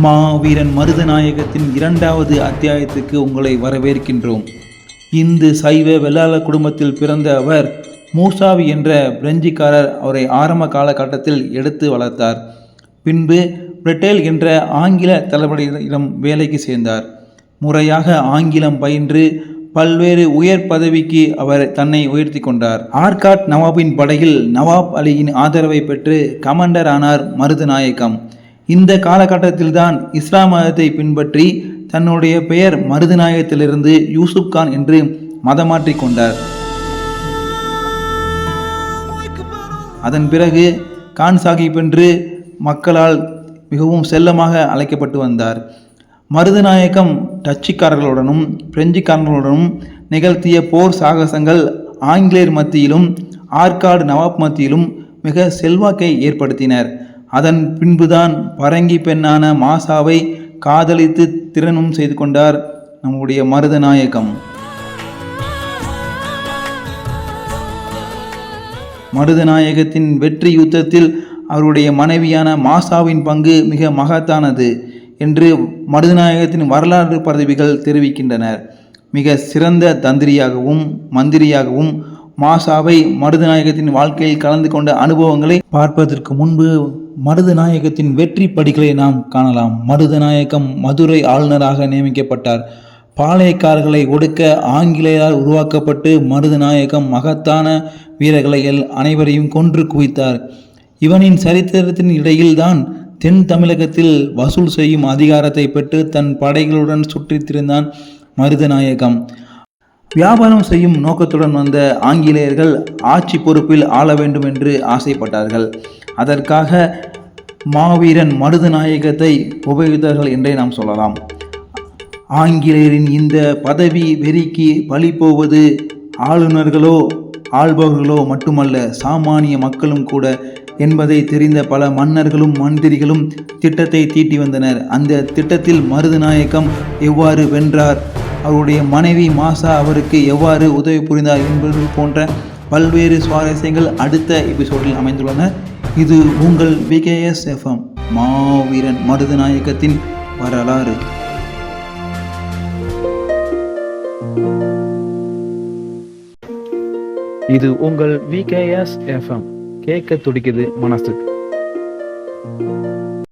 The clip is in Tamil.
மாவீரன் மருதநாயகத்தின் 2வது அத்தியாயத்துக்கு உங்களை வரவேற்கின்றோம். இந்து சைவ வெள்ளாளர் குடும்பத்தில் பிறந்த அவர் மூசாவி என்ற பிரெஞ்சுக்காரர் அவரை ஆரம்ப காலகட்டத்தில் எடுத்து வளர்த்தார். பின்பு பிரிட்டேல் என்ற ஆங்கில தளபதியிடம் வேலைக்கு சேர்ந்தார். முறையாக ஆங்கிலம் பயின்று பல்வேறு உயர் பதவிக்கு அவர் தன்னை உயர்த்தி கொண்டார். ஆர்காட் நவாபின் படையில் நவாப் அலியின் ஆதரவை பெற்று கமாண்டர் ஆனார் மருதநாயகம். இந்த காலகட்டத்தில்தான் இஸ்லாம் மதத்தை பின்பற்றி தன்னுடைய பெயர் மருதநாயகத்திலிருந்து யூசுப் கான் என்று மதமாற்றி கொண்டார். அதன் பிறகு கான் சாஹிப் என்று மக்களால் மிகவும் செல்லமாக அழைக்கப்பட்டு வந்தார். மருதநாயகம் டச்சுக்காரர்களுடனும் பிரெஞ்சுக்காரர்களுடனும் நிகழ்த்திய போர் சாகசங்கள் ஆங்கிலேயர் மத்தியிலும் ஆற்காடு நவாப் மத்தியிலும் மிக செல்வாக்கை ஏற்படுத்தினர். அதன் பின்புதான் பரங்கி பெண்ணான மாசாவை காதலித்து திருமணம் செய்து கொண்டார் நம்முடைய மருதநாயகம். மருதநாயகத்தின் வெற்றி யுத்தத்தில் அவருடைய மனைவியான மாசாவின் பங்கு மிக மகத்தானது என்று மருதநாயகத்தின் வரலாற்று பதவிகள் தெரிவிக்கின்றனர். மிக சிறந்த தந்திரியாகவும் மந்திரியாகவும் மாசாவை மருதநாயகத்தின் வாழ்க்கையில் கலந்து கொண்ட அனுபவங்களை பார்ப்பதற்கு முன்பு மருதநாயகத்தின் வெற்றி படிகளை நாம் காணலாம். மருதநாயகம் மதுரை ஆளுநராக நியமிக்கப்பட்டார். பாளையக்காரர்களை ஒடுக்க ஆங்கிலேயரால் உருவாக்கப்பட்டு மருதநாயகம் மகத்தான வீரர்களை அனைவரையும் கொன்று குவித்தார். இவனின் சரித்திரத்தின் இடையில்தான் தென் தமிழகத்தில் வசூல் செய்யும் அதிகாரத்தை பெற்று தன் படைகளுடன் சுற்றித் திரிந்தான் மருதநாயகம். வியாபாரம் செய்யும் நோக்கத்துடன் வந்த ஆங்கிலேயர்கள் ஆட்சி பொறுப்பில் ஆள வேண்டும் என்று ஆசைப்பட்டார்கள். அதற்காக மாவீரன் மருதநாயகத்தை உபயோகித்தார்கள் என்றே நாம் சொல்லலாம். ஆங்கிலேயரின் இந்த பதவி வெறிக்கு பலி போவது ஆளுநர்களோ ஆள்பவர்களோ மட்டுமல்ல, சாமானிய மக்களும் கூட என்பதை தெரிந்த பல மன்னர்களும் மந்திரிகளும் திட்டத்தை தீட்டி வந்தனர். அந்த திட்டத்தில் மருதநாயகம் எவ்வாறு வென்றார், அவருடைய மனைவி மாசா அவருக்கு எவ்வாறு உதவி புரிந்தார் என்பது போன்ற பல்வேறு சுவாரஸ்யங்கள் அடுத்த எபிசோடில் அமைந்துள்ளன. இது உங்கள் விகேஎஸ் எஃப்எம் மாவீரன் மருதநாயகத்தின் வரலாறு. இது உங்கள் விகேஎஸ் எஃப்எம். கேட்க துடிக்குது மனசுக்கு.